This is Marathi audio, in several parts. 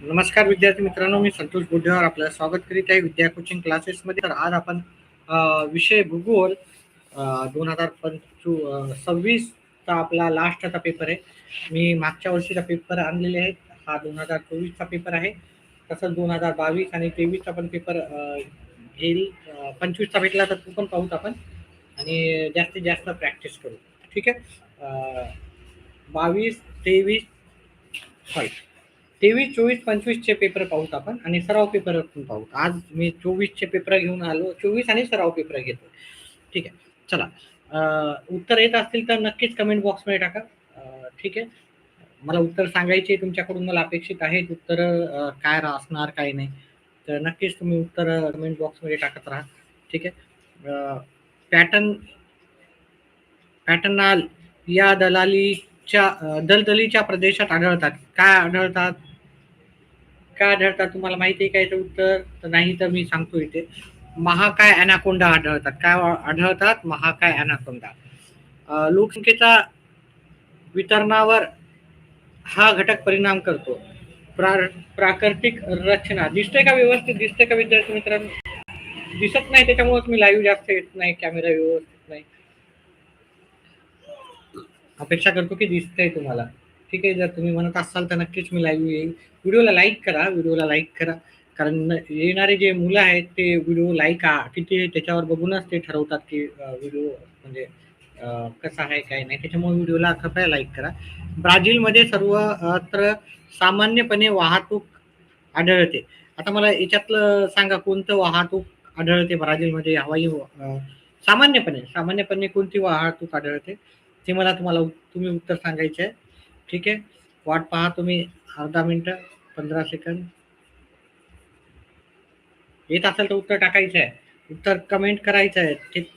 नमस्कार विद्यार्थी मित्रांनो, मी संतोष बुद्धेवार आपलं स्वागत करीत आहे विद्या कोचिंग क्लासेसमध्ये. तर आज आपण विषय भूगोल 2026चा आपला लास्टचा पेपर आहे. मी मागच्या वर्षीचा पेपर आणलेले आहेत. हा 2024चा पेपर आहे. तसंच 2022 आणि 23चा पण पेपर घेईल. 25चा भेटला तर तो पण पाहूत आपण आणि जास्तीत जास्त प्रॅक्टिस करू. ठीक आहे. 22, 23 सॉरी 23, 24, 25चे पेपर पाहूत आपण आणि सराव पेपर पण पाहूत. आज मी 24चे पेपर घेऊन आलो. 24 आणि सराव पेपर घेतो. ठीक आहे. चला. उत्तर येत असतील तर नक्कीच कमेंट बॉक्समध्ये टाका. ठीक आहे. मला उत्तर सांगायचे तुमच्याकडून मला अपेक्षित आहेत. उत्तर काय असणार काय नाही. तर नक्कीच तुम्ही उत्तर कमेंट बॉक्समध्ये टाकत राहा. ठीक आहे. पॅटर्न पॅटर्नाल या दलदलीच्या प्रदेशात आढळतात. काय आढळतात? काय आढळतात तुम्हाला माहिती आहे का याचं उत्तर? तर नाही तर मी सांगतो इथे. महाकाय ॲनाकोंडा आढळतात. काय आढळतात? महाकाय ॲनाकोंडा. लोकसंख्येच्या वितरणावर हा घटक परिणाम करतो. प्रा प्राकृतिक रचना दिसते का? व्यवस्थित दिसते का विद्यार्थी मित्रांनो? दिसत नाही त्याच्यामुळेच मी लाईव्ह जास्त येत नाही. कॅमेरा व्यवस्थित नाही. अपेक्षा करतो की दिसतंय तुम्हाला. ठीक आहे. जर तुम्ही म्हणत असाल तर नक्कीच मी लाईव्ह येईल. व्हिडिओला लाईक करा. व्हिडिओला लाईक करा. कारण येणारे जे मुलं आहेत ते व्हिडिओ लाईक किती त्याच्यावर बघूनच ते ठरवतात की व्हिडिओ म्हणजे कसा आहे काय नाही. त्याच्यामुळे व्हिडिओला कृपया लाईक करा. ब्राझीलमध्ये सर्वत्र सामान्यपणे वाहतूक आढळते. आता मला याच्यातलं सांगा कोणतं वाहतूक आढळते ब्राझीलमध्ये? सामान्यपणे कोणती वाहतूक आढळते? ते तुम्ही उत्तर सांगायचे आहे. ठीक आहे. वाट पहा तुम्ही अर्धा मिनिटं, 15 सेकंद. येत असेल तर उत्तर टाकायचं आहे. उत्तर कमेंट करायचं आहे. ठीक.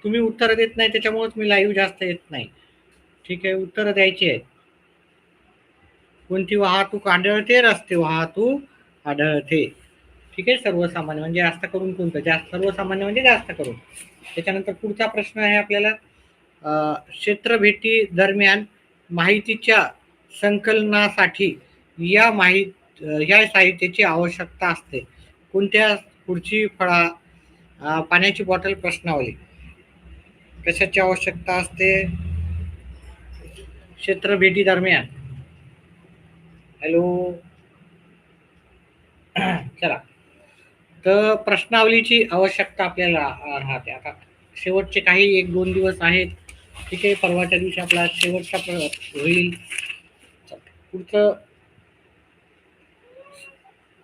तुम्ही उत्तर देत नाही त्याच्यामुळेच मी लाईव्ह जास्त येत नाही. ठीक आहे. उत्तर द्यायची आहे. कोणती वाहतूक आढळते? रस्ते वाहतूक आढळते. ठीक आहे. सर्वसामान्य म्हणजे जास्त करून कोणतं? सर्वसामान्य म्हणजे जास्त करून. त्याच्यानंतर पुढचा प्रश्न आहे आपल्याला क्षेत्रभेटी दरम्यान माहितीच्या संकलनासाठी या साहित्याची आवश्यकता असते. कोणत्या? पुढची फळा, पाण्याची बॉटल, प्रश्नावली. कशाची आवश्यकता असते क्षेत्रभेटी दरम्यान? हॅलो. चला. तर प्रश्नावलीची आवश्यकता आपल्याला राहते. आता शेवटचे काही 1-2 दिवस आहेत. ठीक आहे. परवाच्या दिवशी आपला शेवटचा होईल. पुढचं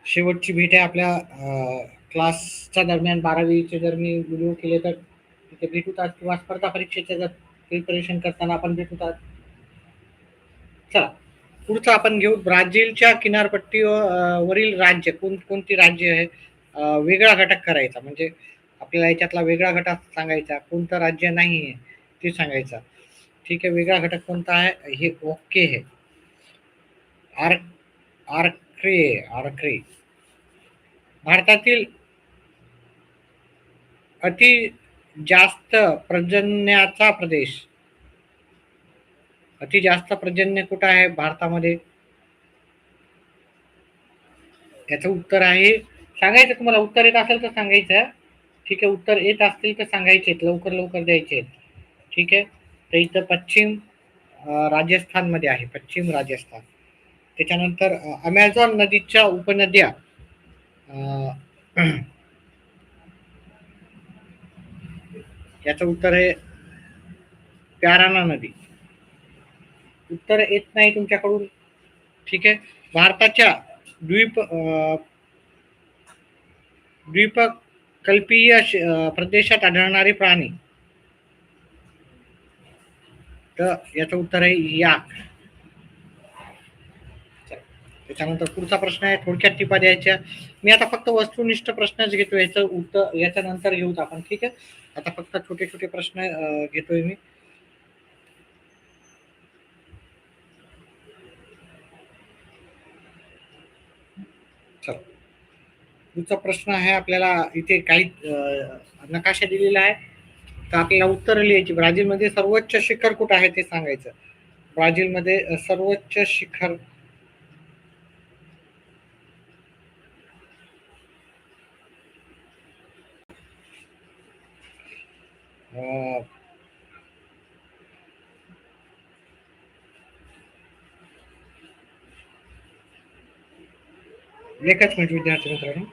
शेवटची भेट आहे आपल्या क्लासच्या दरम्यान. 12वीचे जर मी व्हिडिओ केले तर तिथे भेटूतात किंवा स्पर्धा परीक्षेचे जर प्रिपरेशन करताना आपण भेटूतात. चला. पुढचं आपण घेऊ ब्राझीलच्या किनारपट्टीवरील राज्य. कोणती राज्य आहे? वेगळा घटक करायचा म्हणजे आपल्याला याच्यातला वेगळा घटक सांगायचा. कोणतं राज्य नाही आहे ते सांगायचं. ठीक आहे. वेगळा घटक कोणता आहे? हे ओके आहे. आर्क्रे. भारतातील अति जास्त पर्जन्याचा प्रदेश. अति जास्त पर्जन्य कुठं आहे भारतामध्ये? याचं उत्तर आहे सांगायचं. तुम्हाला उत्तर येत असेल तर सांगायचं. ठीक आहे. उत्तर येत असतील तर सांगायचे. लवकर लवकर द्यायचे. ठीक आहे. तर इथं पश्चिम राजस्थानमध्ये आहे. पश्चिम राजस्थान. त्याच्यानंतर अमेझॉन नदीच्या उपनद्या याचं उत्तर आहे प्याराना नदी. उत्तर येत नाही तुमच्याकडून. ठीक आहे. भारताच्या द्वीपकल्पीय प्रदेशात आढळणारे प्राणी. तर याचं उत्तर आहे याक. त्याच्यानंतर पुढचा प्रश्न आहे. थोडक्यात टिपा द्यायच्या. मी आता फक्त वस्तुनिष्ठ प्रश्नच घेतो. याचं उत्तर याच्या नंतर घेऊत आपण. ठीक आहे. आता फक्त छोटे छोटे प्रश्न घेतोय मी. चल. पुढचा प्रश्न आहे आपल्याला इथे काही नकाशा दिलेला आहे. तर आपल्याला उत्तर लिहायची. ब्राझीलमध्ये सर्वोच्च शिखर कुठं आहे ते सांगायचं. ब्राझीलमध्ये सर्वोच्च शिखर अ, एकच मिनिट विद्यार्थी मित्रांनो.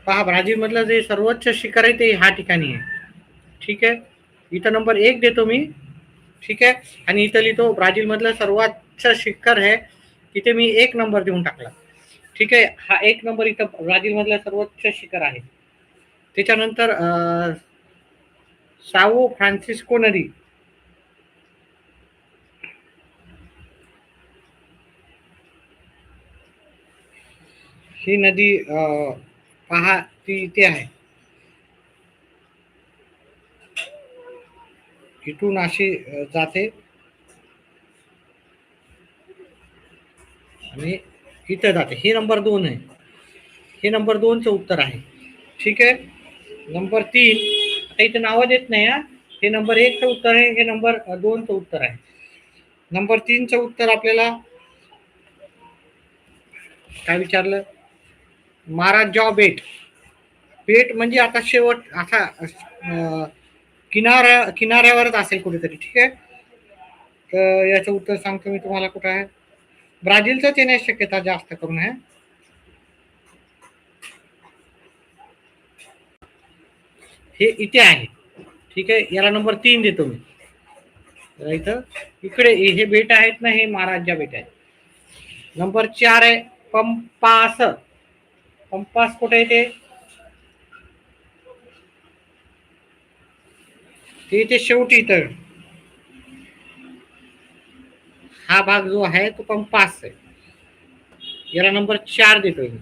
पहा, ब्राझील मधलं जे सर्वोच्च शिखर आहे ते ह्या ठिकाणी आहे. ठीक आहे, इथं नंबर 1 देतो मी. ठीक आहे, आणि इथं लिहितो ब्राझील मधलं सर्वोच्च शिखर आहे, तिथे मी 1 नंबर देऊन टाकला. ठीक आहे, हा 1 नंबर इथं ब्राझील मधलं सर्वोच्च शिखर आहे. त्याच्यानंतर सावो फ्रान्सिस्को नदी, ही नदी पहा ती इथे आहे. इथून अशी जाते आणि इथं जाते. हे नंबर 2 आहे. हे नंबर 2चं उत्तर आहे. ठीक आहे. नंबर 3 आता इथे नावं देत नाही हा. हे नंबर 1चं उत्तर आहे, हे नंबर 2चं उत्तर आहे. नंबर 3चं उत्तर आपल्याला काय विचारलं? महाराजा बेट. बेट म्हणजे आता शेवट असा किनाऱ्यावरच असेल कुठेतरी. ठीक आहे, तर याचं उत्तर सांगतो मी तुम्हाला कुठं आहे. ब्राझीलचंच येण्याची शक्यता जास्त करून आहे. हे इथे आहे. ठीक आहे, याला नंबर 3 देतो मी. इथं इकडे हे बेट आहेत ना, हे महाराजा बेट आहे. नंबर 4 आहे पंपास. पंपास कुठे आहे ते इथे शेवटी. इथं हा भाग जो आहे तो पंपास आहे. याला नंबर 4 देतोय मी.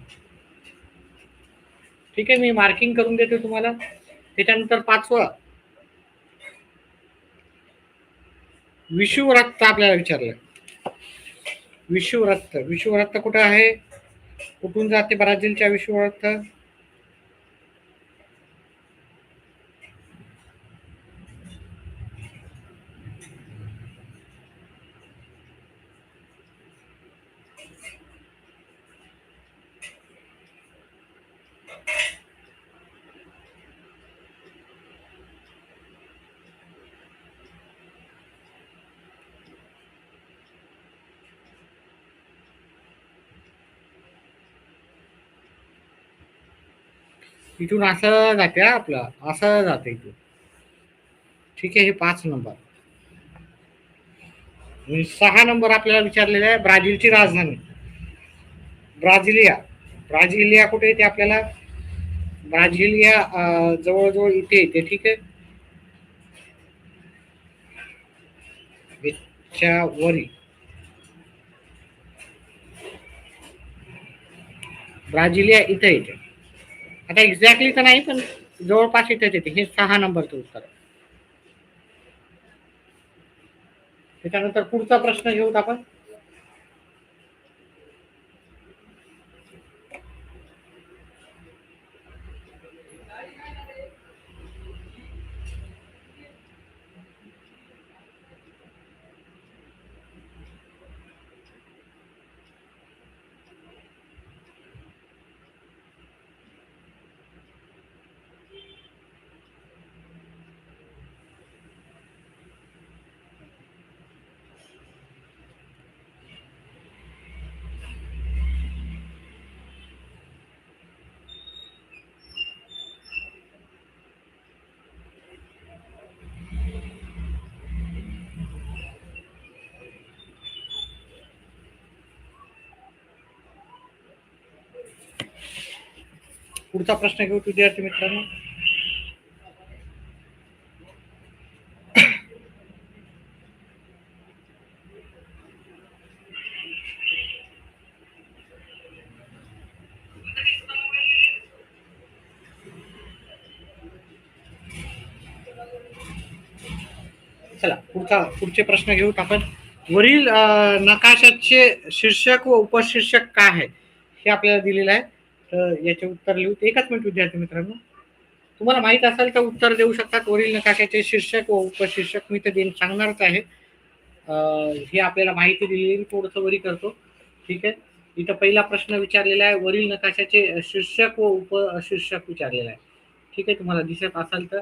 ठीक आहे, मी मार्किंग करून देतो तुम्हाला. त्याच्यानंतर 5वं विषुववृत्त आपल्याला विचारलं. विषुववृत्त, विषुववृत्त कुठं आहे? कुठून जाते ब्राझीलच्या विषुववृत्त? इथून असं जाते आपलं, असं जाते इथून. ठीक आहे, हे 5 नंबर. 6 नंबर आपल्याला विचारलेला आहे ब्राझीलची राजधानी. ब्राझिलिया. ब्राझिलिया कुठे येते आपल्याला? ब्राझिलिया जवळजवळ इथे येते. ठीक आहे, वरी ब्राझिलिया इथे येते. आता एक्झॅक्टली तर नाही, पण जवळपास इथेच येते. हे 6 नंबरचं उत्तर आहे. त्याच्यानंतर पुढचा प्रश्न घेऊत आपण. पुढचा प्रश्न घेऊ विद्यार्थी मित्रांनो. चला पुढचे प्रश्न घेऊत आपण. वरील नकाशाचे शीर्षक व उपशीर्षक काय आहे हे आपल्याला दिलेलं आहे. तर याचे उत्तर लिहू. एकच मिनिट विद्यार्थी मित्रांनो. तुम्हाला माहित असेल तर उत्तर देऊ शकतात. वरील नकाशाचे शीर्षक व उपशीर्षक मी तर सांगणारच आहे. ही आपल्याला माहिती दिलेली थोडंसं वरी करतो. ठीक आहे. इथं पहिला प्रश्न विचारलेला आहे. वरील नकाशाचे शीर्षक व उपशीर्षक विचारलेला आहे. ठीक आहे. तुम्हाला दिसत असेल तर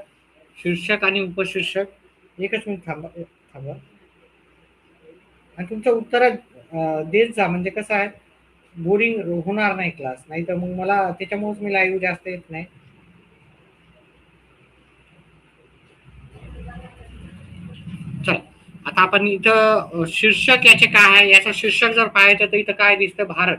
शीर्षक आणि उपशीर्षक एकच मिनिट थांबा थांबा आणि तुमचं उत्तर देत जा. म्हणजे कसं आहे बोरिंग होणार नाही क्लास. नाही तर मग मला त्याच्यामुळेच मी लाईव्ह जास्त येत नाही. चल आता आपण इथं शीर्षक याचे काय आहे याचं शीर्षक जर पाहायचं तर इथं काय दिसतं भारत.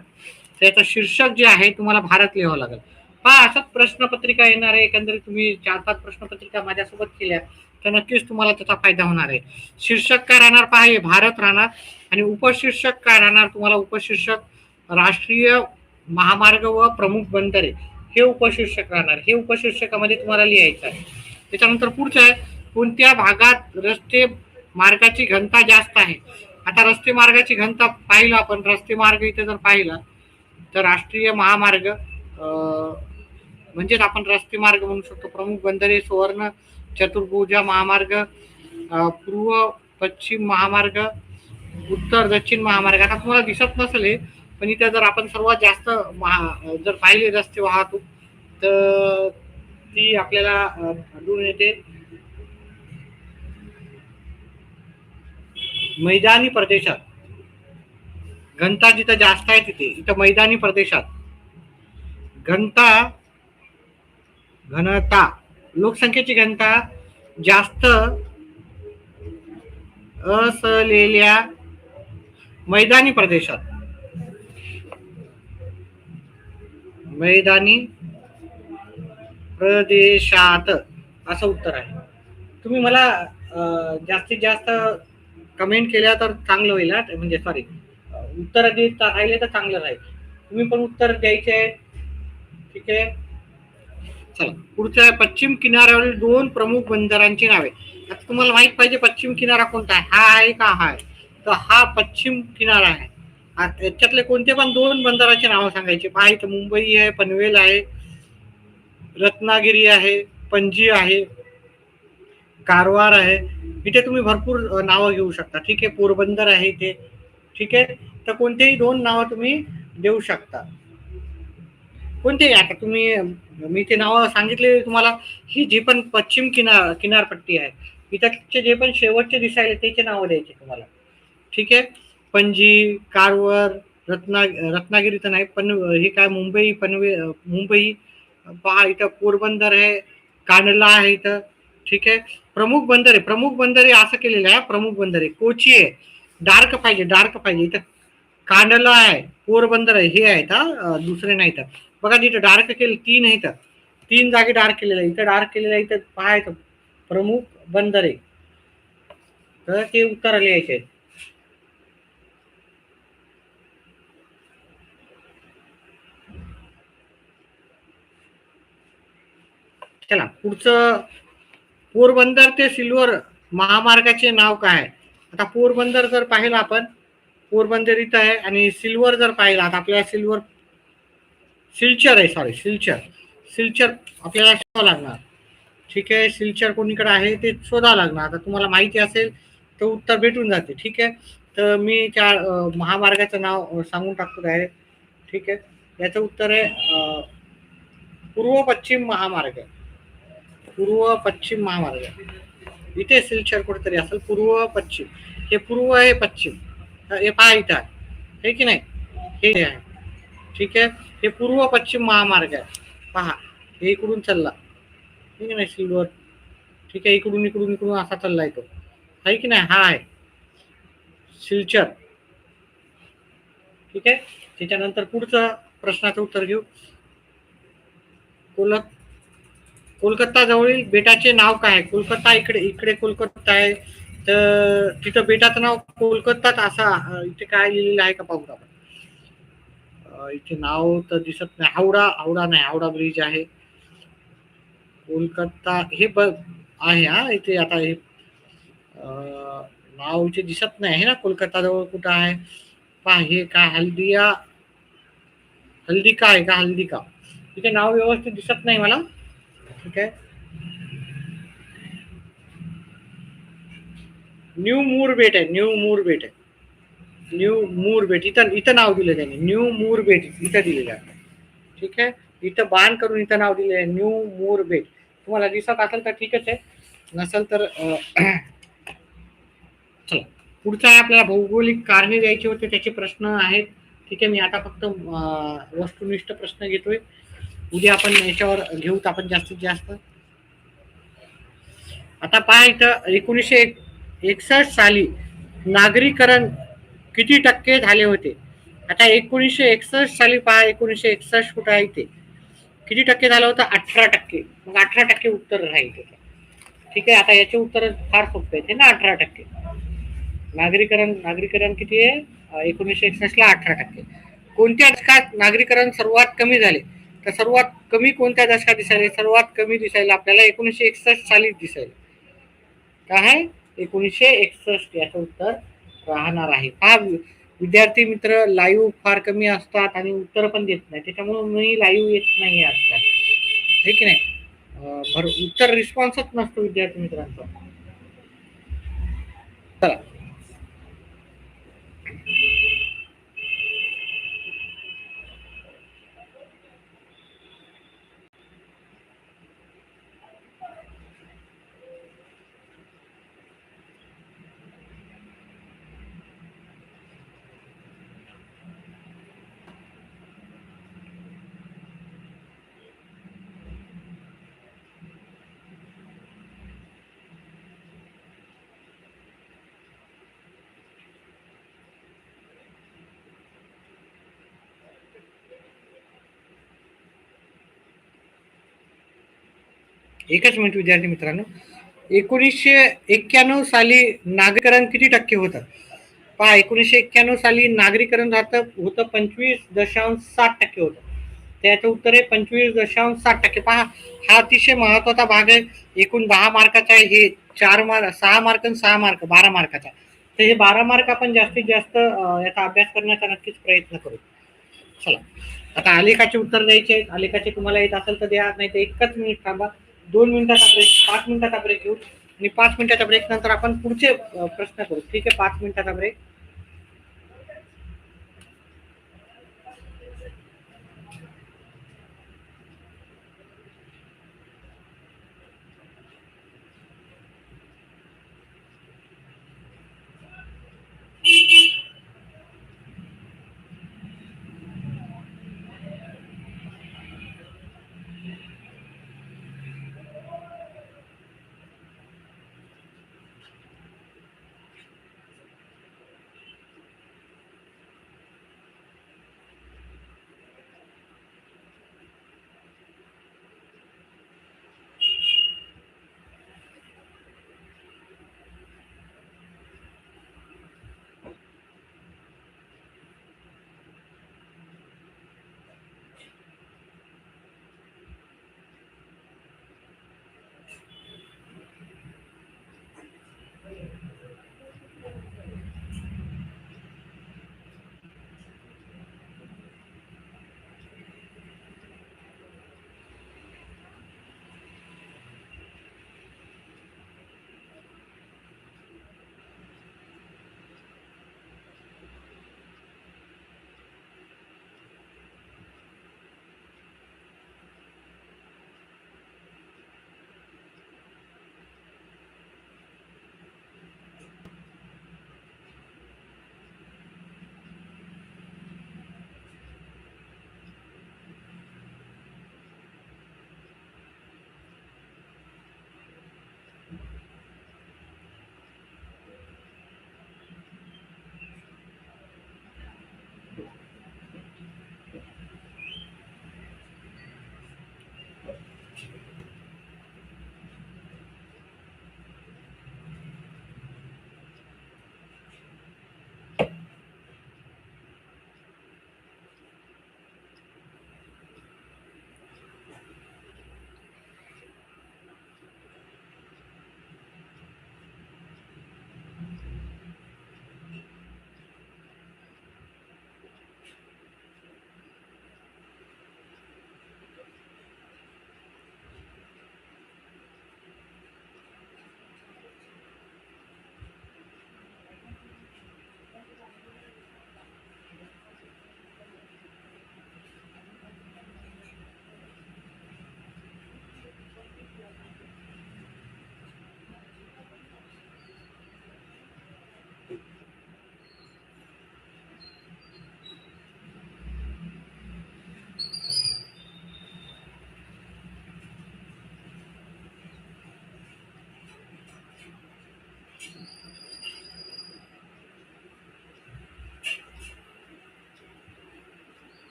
तर याचं शीर्षक जे आहे तुम्हाला भारत लिहावं लागेल. पहा असंच प्रश्नपत्रिका येणार आहे. एकंदरीत तुम्ही 4-5 प्रश्नपत्रिका माझ्यासोबत केल्या तर नक्कीच तुम्हाला त्याचा फायदा होणार आहे. शीर्षक काय राहणार पहा हे भारत राहणार आणि उपशीर्षक काय राहणार तुम्हाला उपशीर्षक राष्ट्रीय महामार्ग व प्रमुख बंदरे हे उपशीर्षक राहणार. हे उपशीर्षकामध्ये तुम्हाला लिहायचं आहे. त्याच्यानंतर पुढचं आहे कोणत्या भागात रस्ते मार्गाची घनता जास्त आहे. आता रस्ते मार्गाची घनता पाहिलं आपण रस्ते मार्ग इथे जर पाहिला तर राष्ट्रीय महामार्ग म्हणजेच आपण रस्ते मार्ग म्हणू शकतो. प्रमुख बंदरे सुवर्ण चतुर्भुजा महामार्ग पूर्व पश्चिम महामार्ग उत्तर दक्षिण महामार्ग. आता तुम्हाला दिसत नसेल हे पण इथे जर आपण सर्वात जास्त जर पाहिले रस्ते वाहतूक तर ती आपल्याला आढळून येते मैदानी प्रदेशात. घनता जिथं जास्त आहे तिथे इथं मैदानी प्रदेशात घनता घनता लोकसंख्येची घनता जास्त असलेल्या मैदानी प्रदेशात असं उत्तर आहे. तुम्ही मला जास्तीत जास्त कमेंट केल्या तर चांगलं होईल. म्हणजे सॉरी उत्तर देत राहिले तर चांगलं राहील. तुम्ही पण उत्तर द्यायचे आहे. ठीक आहे. चला पुढचं आहे पश्चिम किनाऱ्यावरील 2 प्रमुख बंदरांची नावे. आता तुम्हाला माहित पाहिजे पश्चिम किनारा कोणता आहे. हा आहे का हा आहे तर हा पश्चिम किनारा आहे. याच्यातले कोणते पण 2 बंदराचे नाव सांगायचे. पहा इथं मुंबई आहे पनवेल आहे रत्नागिरी आहे पणजी आहे कारवार आहे. इथे तुम्ही भरपूर नावं घेऊ शकता. ठीक आहे. पोरबंदर आहे इथे. ठीक आहे. तर कोणतेही 2 नावं तुम्ही देऊ शकता. कोणते आता तुम्ही मी ते नाव सांगितले तुम्हाला. ही जी पण पश्चिम किनारपट्टी आहे इथचे जे पण शेवटचे दिसायले त्याचे नाव द्यायचे तुम्हाला. ठीक आहे. पणजी कारवार रत्नागिरी तर नाही पण हे काय मुंबई मुंबई पहा इथं पोरबंदर आहे कांडला आहे इथं. ठीक आहे. प्रमुख बंदरे असं केलेलं आहे. प्रमुख बंदरे कोची आहे डार्क पाहिजे इथं कांडला आहे पोरबंदर आहे हे आहेत दुसरे नाही. तर बघा तिथं डार्क केलं 3 आहे. तर 3 जागी डार्क केलेलं आहे. इथं डार्क केलेलं आहे. इथं पाहायचं प्रमुख बंदरे तर ते उत्तर लिहायचे आहेत. चला पुढचं पोरबंदर ते सिल्वर महामार्गाचे नाव काय आहे. आता पोरबंदर जर पाहिलं आपण पोरबंदर इथं आहे आणि सिल्वर जर पाहिलं आता आपल्याला सिल्चर आहे सॉरी सिल्चर आपल्याला शोधावं लागणार. ठीक आहे. सिल्चर कोणीकडे आहे ते शोधावं लागणार. आता तुम्हाला माहिती असेल तर उत्तर भेटून जाते. ठीक आहे. तर मी त्या महामार्गाचं नाव सांगून टाकतो डायरेक्ट. ठीक आहे. याचं उत्तर आहे पूर्व पश्चिम महामार्ग इथे सिल्चर कुठेतरी असेल. पूर्व पश्चिम हे पूर्व आहे पश्चिम हे पहा इथं आहे हे की नाही हे आहे. ठीक आहे. हे पूर्व पश्चिम महामार्ग आहे. पहा हे इकडून चालला ठीक नाही सिल्वर. ठीक आहे. इकडून असा चालला येतो आहे की नाही. हा आहे सिल्चर. ठीक आहे. त्याच्यानंतर पुढचं प्रश्नाचं उत्तर घेऊ. कोलकाता जवळील बेटाचे नाव काय आहे. कोलकाता इकडे कोलकाता आहे तर तिथं बेटाचं नाव कोलकाताच असा इथे काय लिहिलेलं आहे का पाहू आपण. इथे नाव तर दिसत नाही. हावडा नाही हावडा ब्रिज आहे. कोलकाता हे आहे हा इथे. आता हे नाव इथे दिसत नाही आहे ना. कोलकाता जवळ कुठं आहे पहा हे काय हल्दी का आहे का हल्दी का इथे नाव व्यवस्थित दिसत नाही मला. ठीक आहे. न्यू मुरबेट आहे, न्यू मुरबेट आहे. न्यू मुरबेट इथं इथं नाव दिलं त्याने, न्यू मुरबेट इथं दिलेलं आहे. ठीक आहे, इथं बाण करून इथं नाव दिलेलं आहे न्यू मुरबेट. तुम्हाला दिसत असेल तर ठीकच आहे, नसेल तर चला पुढचा आहे आपल्याला भौगोलिक कारणे द्यायचे होते, त्याचे प्रश्न आहेत. ठीक आहे, मी आता फक्त वस्तुनिष्ठ प्रश्न घेतोय. उद्या आपण याच्यावर घेऊत आपण जास्तीत जास्त. आता पहा इथं 1961 साली नागरीकरण किती टक्के झाले होते. आता 1961 साली पहा, 1961 कुठं आहे इथे, किती टक्के झालं होतं, 18%. मग 18% उत्तर राहील त्याचं. ठीक आहे, आता याचे उत्तर फार सोपे आहेत ना, 18%. नागरीकरण किती आहे 1961 ला, 18%. कोणत्या दशकात नागरीकरण सर्वात कमी झाले, तर सर्वात कमी कोणत्या दशकात दिसायला, सर्वात कमी दिसायला आपल्याला 1961 साली दिसायला. काय आहे 1961, याचं उत्तर राहणार आहे. हा विद्यार्थी मित्र लाईव्ह फार कमी असतात आणि उत्तर पण देत नाही, त्याच्यामुळे मी लाईव्ह येत नाही आजकाल, हे की नाही. उत्तर रिस्पॉन्सच नसतो विद्यार्थी मित्रांचा. चला, एकच मिनिट विद्यार्थी मित्रांनो. 1991 साली नागरीकरण किती टक्के होतं. पहा, 1991 साली नागरीकरण होतं 25.7% होतं. त्याचं उत्तर आहे 25.7%. पहा, हा अतिशय महत्वाचा भाग आहे. एकूण 10 मार्काचा आहे, हे 4 मार्क 6 मार्क आणि 6 मार्क 12 मार्काचा. तर हे 12 मार्क आपण जास्तीत जास्त याचा अभ्यास करण्याचा नक्कीच प्रयत्न करू. चला, आता आलेखाचे उत्तर द्यायचे आहेत. आलेखाचे तुम्हाला येत असेल तर द्या, नाही तर एकच मिनिट थांबा. 2 मिनिटाचा ब्रेक, 5 मिनिटाचा ब्रेक घेऊ आणि 5 मिनिटाच्या ब्रेक नंतर आपण पुढचे प्रश्न करू. ठीक आहे, 5 मिनिटाचा ब्रेक.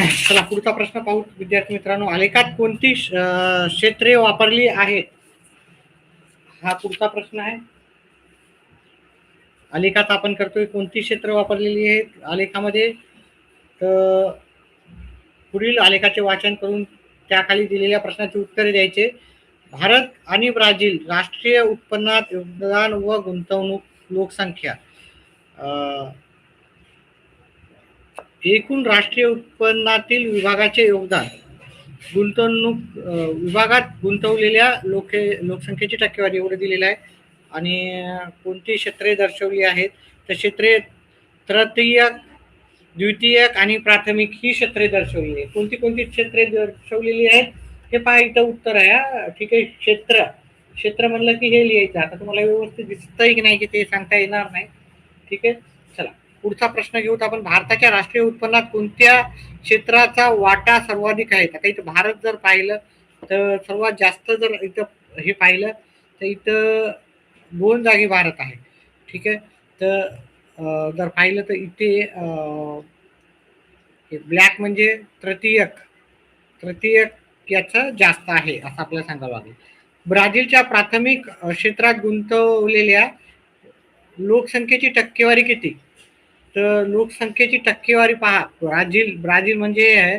चला पुढचा प्रश्न पाहू विद्यार्थी मित्रांनो. आलेखात कोणती क्षेत्रे वापरली आहेत? हा पुढचा प्रश्न आहे. आलेखात आपण करतोय कोणती क्षेत्र वापरलेली आहेत आलेखामध्ये? तर पुढील आलेखाचे वाचन करून त्याखाली दिलेल्या प्रश्नाची उत्तरे द्यायचे. भारत आणि ब्राझील राष्ट्रीय उत्पन्नात योगदान व गुंतवणूक लोकसंख्या. एकूण राष्ट्रीय उत्पन्नातील विभागाचे योगदान, गुंतवणूक विभागात गुंतवलेल्या लोकसंख्येची टक्केवारी एवढं दिलेलं आहे. आणि कोणती क्षेत्रे दर्शवली आहेत? तर क्षेत्रे तृतीयक, द्वितीयक आणि प्राथमिक ही क्षेत्रे दर्शवली आहे. कोणती कोणती क्षेत्रे दर्शवलेली आहेत हे पहा, इथं उत्तर आहे. ठीक आहे, क्षेत्र म्हणलं की हे लिहायचं. आता तुम्हाला व्यवस्थित दिसतंय की नाही की ते सांगता येणार नाही. ठीक आहे, चला पुढचा प्रश्न घेऊत आपण. भारताच्या राष्ट्रीय उत्पन्नात कोणत्या क्षेत्राचा वाटा सर्वाधिक आहे? आता इथं भारत जर पाहिलं तर सर्वात जास्त जर इथं हे पाहिलं तर इथं 2 जागी भारत आहे. ठीक आहे, तर जर पाहिलं तर इथे ब्लॅक म्हणजे तृतीयक याचं जास्त आहे असं आपल्याला सांगावं लागेल. ब्राझीलच्या प्राथमिक क्षेत्रात गुंतवलेल्या लोकसंख्येची टक्केवारी किती? तर लोकसंख्येची टक्केवारी पहा. ब्राझील म्हणजे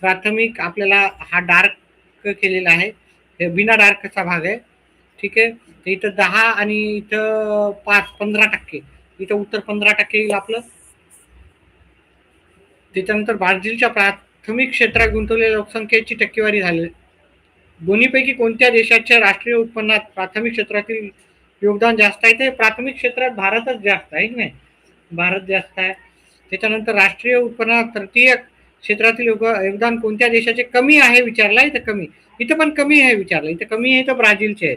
प्राथमिक आपल्याला हा डार्क केलेला आहे, हे बिना डार्कचा भाग आहे. ठीक आहे, तर इथं 10 आणि इथं 5 15%. इथं उत्तर 15% येईल आपलं. त्याच्यानंतर ब्राझीलच्या प्राथमिक क्षेत्रात गुंतवलेल्या लोकसंख्येची टक्केवारी झाली. दोन्हीपैकी कोणत्या देशाच्या राष्ट्रीय उत्पन्नात प्राथमिक क्षेत्रातील योगदान जास्त आहे? ते प्राथमिक क्षेत्रात भारतच जास्त आहे की नाही, भारत जास्त आहे. त्याच्यानंतर राष्ट्रीय उत्पन्नात तृतीयक क्षेत्रातील योगदान कोणत्या देशाचे कमी आहे विचारला. इथं कमी, इथं पण कमी आहे विचारलं. इथं कमी आहे तर ब्राझीलचे आहे,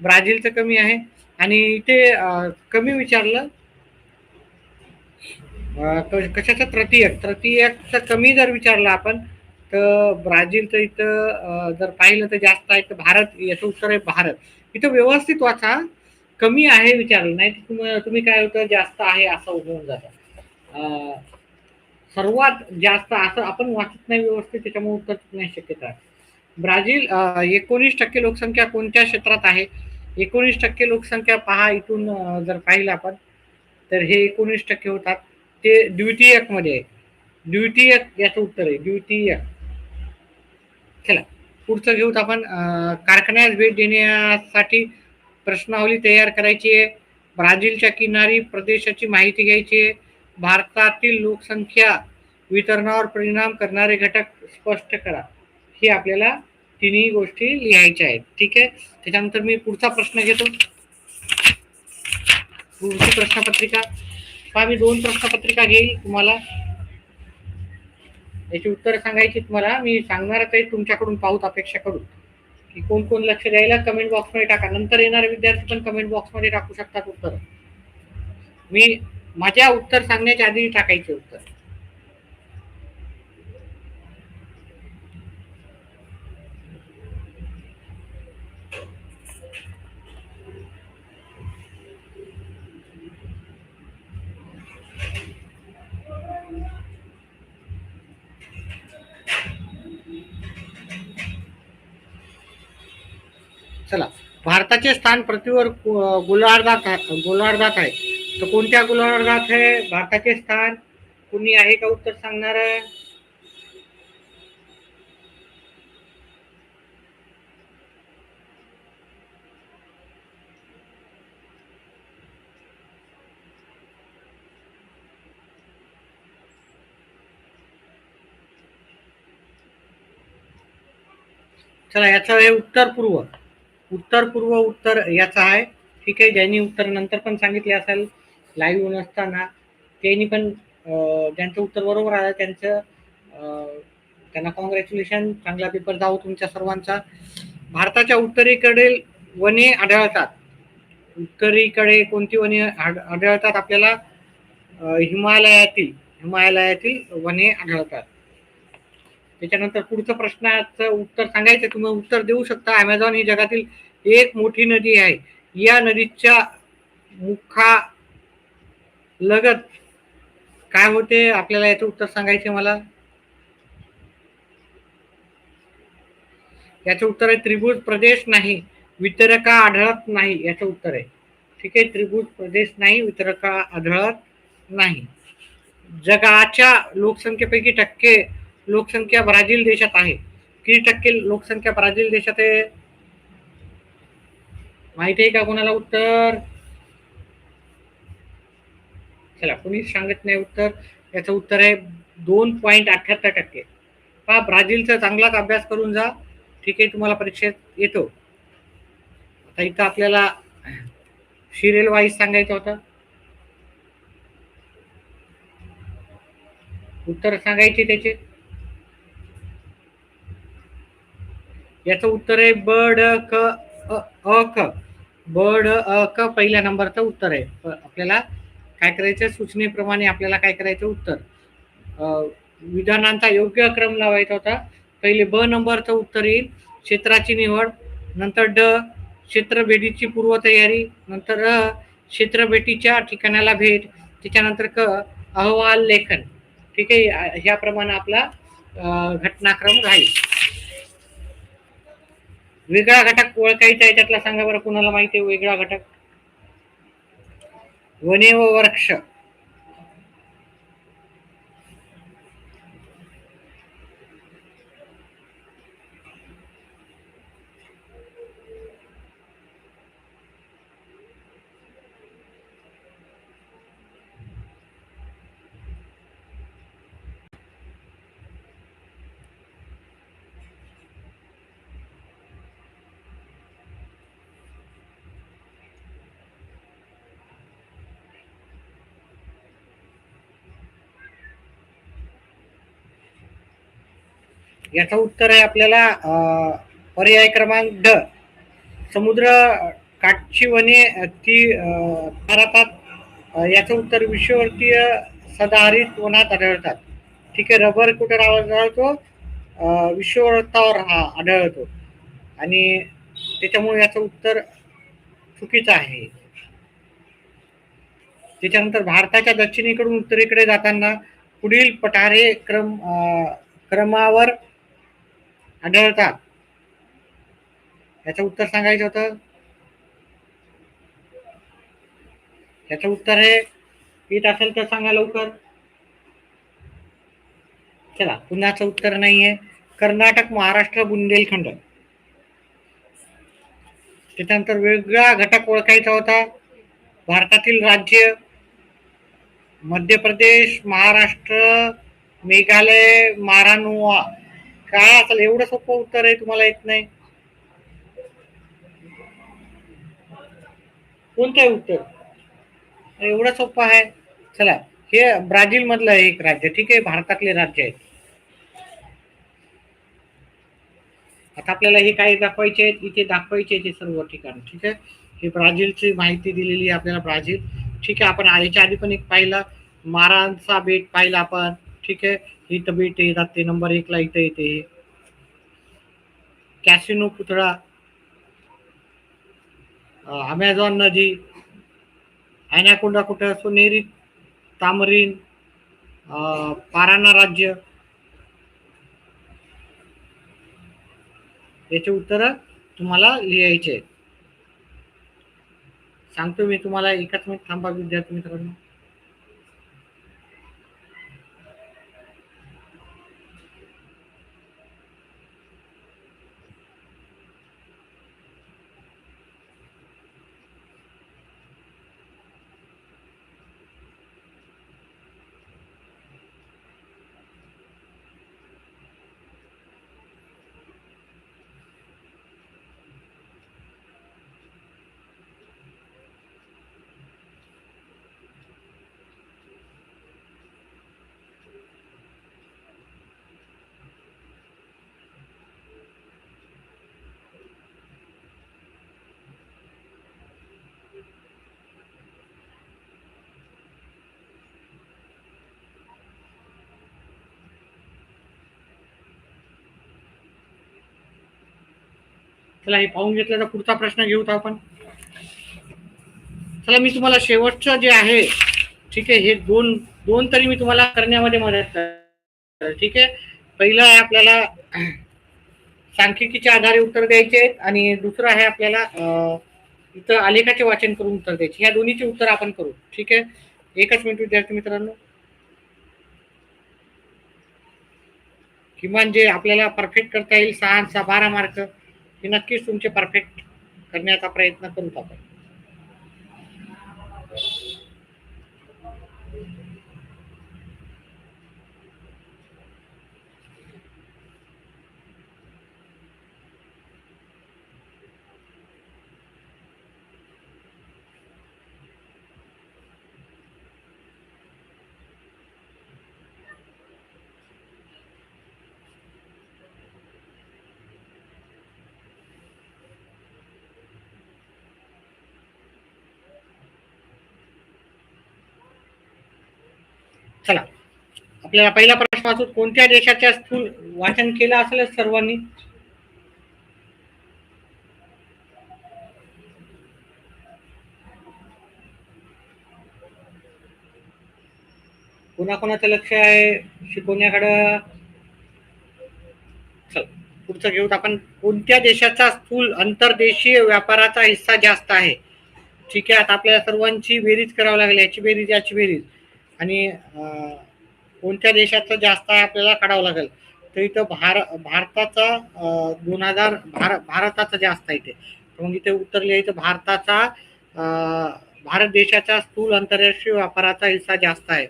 ब्राझीलचं कमी आहे. आणि इथे कमी विचारलं कशाचं? तृतीयकचं कमी जर विचारलं आपण तर ब्राझीलचं इथं जर पाहिलं तर जास्त आहे. तर भारत याचं उत्तर आहे भारत. इथं व्यवस्थित वाचा, कमी आहे विचारलं नाही तुम्ही काय होतं जास्त आहे असं होऊन जातं. सर्वात जास्त असं आपण वाचत नाही व्यवस्थित, त्याच्यामुळे उत्तर नाही शक्यता आहे. ब्राझील 19% लोकसंख्या कोणत्या क्षेत्रात आहे? 19% लोकसंख्या पहा इथून जर पाहिलं आपण तर हे 19% होतात. ते द्वितीयक मध्ये आहे. द्वितीयक याचं उत्तर आहे द्वितीयक. चला पुढचं घेऊत आपण. कारखान्यास भेट देण्यासाठी प्रश्नावली तयार करायची आहे. ब्राझीलच्या किनारी प्रदेशाची माहिती घ्यायची आहे. भारतातील लोकसंख्या वितरणावर परिणाम करणारे घटक स्पष्ट करा. ही आपल्याला तिन्ही गोष्टी लिहायच्या आहेत. ठीक आहे, त्याच्यानंतर मी पुढचा प्रश्न घेतो. पुढची प्रश्नपत्रिका पहा, मी 2 प्रश्नपत्रिका घेईल. तुम्हाला याची उत्तर सांगायची तुम्हाला मी सांगणारच आहे. तुमच्याकडून पाहूत अपेक्षा करू की कोण कोण लक्ष द्यायला कमेंट बॉक्समध्ये टाका. नंतर येणारे विद्यार्थी पण कमेंट बॉक्समध्ये टाकू शकतात उत्तर. मी माझ्या उत्तर सांगण्याच्या आधी टाकायचे उत्तर. चला, भारताचे स्थान पृथ्वीवर गोलार्धात आहे. तर कोणत्या गोलार्धात आहे भारताचे स्थान? कुणी आहे का उत्तर सांगणार? चला, याचं आहे उत्तर पूर्व. उत्तर याचा आहे. ठीक आहे, ज्यांनी उत्तर नंतर पण सांगितले असेल लाईव्ह नसताना त्यांनी पण ज्यांचं उत्तर बरोबर आलं त्यांना कॉंग्रॅच्युलेशन. चांगला पेपर जाऊ तुमच्या सर्वांचा. भारताच्या उत्तरेकडील वने आढळतात. उत्तरेकडे कोणती वने आढळतात आपल्याला? हिमालयातील वने आढळतात. त्याच्यानंतर पुढचं प्रश्नाचं उत्तर सांगायचं. तुम्ही उत्तर देऊ शकता. अमेझॉन ही जगातील एक मोठी नदी आहे. या नदीच्या मुखा लगत काय होते? आपल्याला याचं उत्तर सांगायचे मला. याचं उत्तर आहे त्रिभुज प्रदेश नाही, वितरका आढळत नाही, याचं उत्तर आहे. ठीक आहे, त्रिभुज प्रदेश नाही, वितरका आढळत नाही. जगाच्या लोकसंख्येपैकी टक्के लोकसंख्या ब्राझील देशात आहे. किती टक्के लोकसंख्या ब्राझील देशात आहे? माहिती आहे का कोणाला उत्तर? चला, कोणीच सांगत नाही उत्तर. याचं उत्तर आहे 2.78%. पहा, ब्राझीलचा चांगलाच अभ्यास करून जा. ठीक आहे, तुम्हाला परीक्षेत येतो. आता इथं आपल्याला सिरियल वाईज सांगायचं होतं. उत्तर सांगायचे त्याचे. याचं उत्तर आहे ब ड क अ क. ब ड अ क पहिल्या नंबरचं उत्तर आहे. आपल्याला काय करायचं, सूचनेप्रमाणे आपल्याला काय करायचं उत्तर, विधानांचा योग्य क्रम लावायचा होता. पहिले ब नंबरचं उत्तर येईल क्षेत्राची निवड, नंतर ड क्षेत्रभेटीची पूर्वतयारी, नंतर अ क्षेत्रभेटीच्या ठिकाणाला भेट, त्याच्यानंतर क अहवाल लेखन. ठीक आहे, ह्याप्रमाणे आपला घटनाक्रम राहील. वेगळा घटक ओळखायचा आहे, त्यातला सांगा बरं कुणाला माहिती आहे वेगळा घटक? वने व वृक्ष. याचं उत्तर आहे आपल्याला पर्याय क्रमांक ड, समुद्र काठची वने ती भारतात. याचं उत्तर विश्ववर्तीय सदाहरित वनात आढळतात. ठीक आहे, रबर कुठे आढळतो? विश्ववृत्तावर हा आढळतो, आणि त्याच्यामुळे याचं उत्तर चुकीचं आहे. त्याच्यानंतर भारताच्या दक्षिणेकडून उत्तरेकडे जाताना पुढील पठारे क्रमावर आढळतात. याचं उत्तर सांगायचं होतं. याचं उत्तर आहे, येत असेल तर सांगा लवकर. चला, पुन्हाचं उत्तर नाहीये. कर्नाटक, महाराष्ट्र, बुंदेलखंड. त्याच्यानंतर वेगळा घटक ओळखायचा होता. भारतातील राज्य मध्य प्रदेश, महाराष्ट्र, मेघालय, मारानुआ. काय असेल? एवढं सोपं उत्तर आहे, तुम्हाला येत नाही? कोणतं आहे उत्तर? एवढं सोपं आहे. चला, हे ब्राझील मधलं एक राज्य. ठीक आहे, भारतातले राज्य आहे. आता आपल्याला हे काय दाखवायचे आहेत, इथे दाखवायचे ते सर्व ठिकाण. ठीक आहे, ही ब्राझीलची माहिती दिलेली आहे आपल्याला, ब्राझील. ठीक आहे, आपण याच्या आधी पण एक पाहिला, मारांचा बेट पाहिला आपण. ठीक आहे, इथं बेट येतात, ते नंबर 1 ला इथं येते. कॅसिनो पुतळा, अमेझॉन नदी, ॲनाकोंडा कुठं? सोनेरी तामरीन, पाराना राज्य. याचे उत्तर तुम्हाला लिहायचे. सांगतो मी तुम्हाला, एकाच मिनिट थांबा विद्यार्थी मित्रांनो. चला, हे पाहून घेतलं तर पुढचा प्रश्न घेऊत आपण. चला, मी तुम्हाला शेवटचं जे आहे, ठीक आहे, हे दोन दोन तरी मी तुम्हाला करण्यामध्ये मदत करतो. ठीक आहे, पहिलं आहे आपल्याला सांख्यिकीच्या आधारे उत्तर द्यायचे आहेत आणि दुसरं आहे आपल्याला इथं आलेखाचे वाचन करून उत्तर द्यायचे. ह्या दोन्हीचे उत्तर आपण करू. ठीक आहे, एकच मिनिट विद्यार्थी मित्रांनो. किमान जे आपल्याला परफेक्ट करता येईल 6-12 मार्क हे नक्कीच तुमचे परफेक्ट करण्याचा प्रयत्न करूच आपण. चला, आपल्याला पहिला प्रश्न वाचू. कोणत्या देशाच्या स्थूल वाचन केलं असेल सर्वांनी? कोणाकोणाचं लक्ष आहे शिकवण्याकडं? चल, पुढचं घेऊत आपण. कोणत्या देशाचा स्थूल अंतर्देशीय व्यापाराचा हिस्सा जास्त आहे? ठीक आहे, आता आपल्याला सर्वांची बेरीज करावी लागेल. याची बेरीज, याची बेरीज, आणि कोणत्या देशाचं जास्त आहे आपल्याला काढावं लागेल. तर इथं भारताचा 2000 भारताचा जास्त आहे. इथे मग इथे उत्तर लिहायचं भारताचा, भारत देशाचा स्थूल आंतरराष्ट्रीय व्यापाराचा हिस्सा जास्त आहे.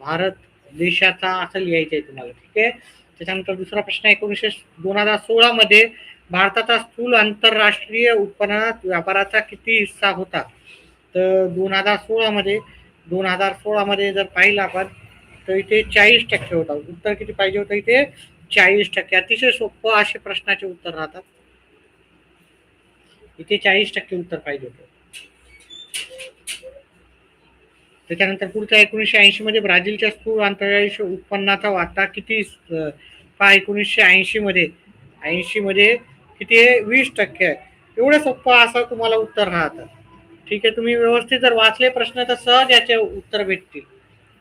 भारत देशाचा असं लिहायचं आहे तुम्हाला. ठीक आहे, त्याच्यानंतर दुसरा प्रश्न आहे. 2016 मध्ये भारताचा स्थूल आंतरराष्ट्रीय उत्पन्नात व्यापाराचा किती हिस्सा होता? तर 2016 मध्ये जर पाहिलं आपण तर इथे 40% होता. उत्तर किती पाहिजे होतं इथे? 40%. अतिशय सोपं असे प्रश्नाचे उत्तर राहतात. इथे 40% उत्तर पाहिजे होतं. त्याच्यानंतर पुढचा 1980 मध्ये ब्राझीलच्या स्थूल आंतरराष्ट्रीय उत्पन्नाचा वाटा किती? 1980 मध्ये किती आहे? 20% आहे. एवढं सोपं असं तुम्हाला उत्तर राहतं. ठीक आहे, तुम्ही व्यवस्थित जर वाचले प्रश्न तर सहज याचे उत्तर भेटतील.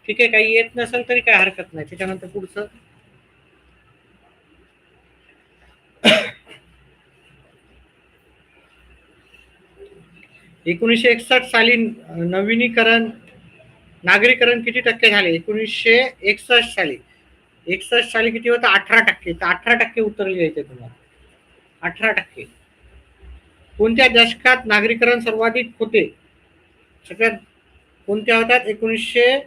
ठीक आहे, काही येत नसेल तरी काही हरकत नाही. त्याच्यानंतर पुढचं 1961 साली नागरीकरण किती टक्के झाले? 1961 साली किती होतं? 18%. तर 18% उत्तर लिहायचे तुम्हाला. 18%. कोणत्या दशकात नागरीकरण सर्वाधिक होते? सगळ्यात कोणत्या होतात? 1900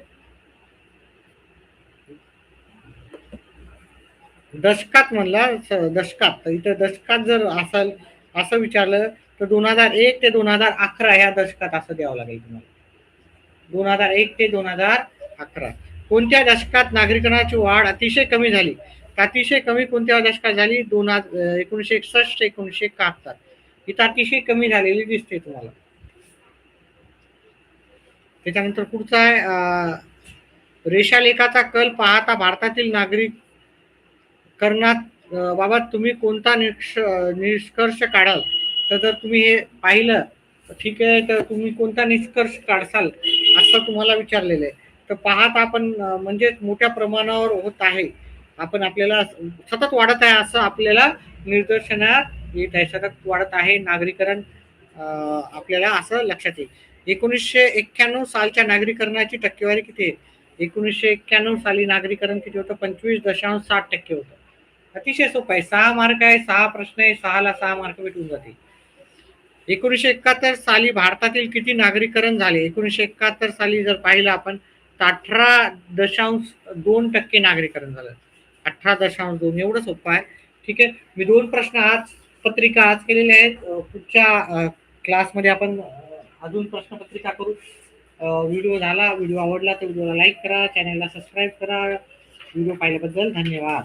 दशकात म्हणला, दशकात. तर इथं दशकात जर असेल असं विचारलं तर 2001 ते 2011 ह्या दशकात असं द्यावं लागेल तुम्हाला. 2001 ते 2011. कोणत्या दशकात नागरिकांची वाढ अतिशय कमी झाली? अतिशय कमी कोणत्या दशकात झाली? 1961 ते 1971. इथं अतिशय कमी झालेली दिसते तुम्हाला. त्याच्यानंतर पुढचा आहे रेषालेखाचा कल पाहता भारतातील नागरिकरणात बाबत तुम्ही कोणता निष्कर्ष काढाल? तर जर तुम्ही हे पाहिलं ठीक आहे, तर तुम्ही कोणता निष्कर्ष काढसाल असं तुम्हाला विचारलेलं आहे. तर पाहत आपण म्हणजे मोठ्या प्रमाणावर होत आहे, आपण आपल्याला सतत वाढत आहे असं आपल्याला निदर्शनात येत आहे. सतत वाढत आहे नागरीकरण, आपल्याला असं लक्षात येईल. 1991 सालच्या नागरीकरणाची टक्केवारी किती आहे? 1991 साली नागरीकरण किती होतं? 25.7% होतं. अतिशय सोपं आहे. 6 मार्क आहे, 6 प्रश्न आहे, 6ला 6 मार्क भेटून जाते. 1971 साली भारतातील किती नागरीकरण झाले? 1971 साली जर पाहिलं आपण तर 18.2% नागरीकरण झालं. 18.2. एवढं सोपं आहे. ठीक आहे, मी 2 प्रश्न पत्रिका आज केलेले आहेत. पुढच्या क्लासमध्ये आपण अजून प्रश्नपत्रिका करू. व्हिडिओ आवडला तर व्हिडिओला लाईक करा, चॅनलला सबस्क्राईब करा. व्हिडिओ पाहिल्याबद्दल धन्यवाद.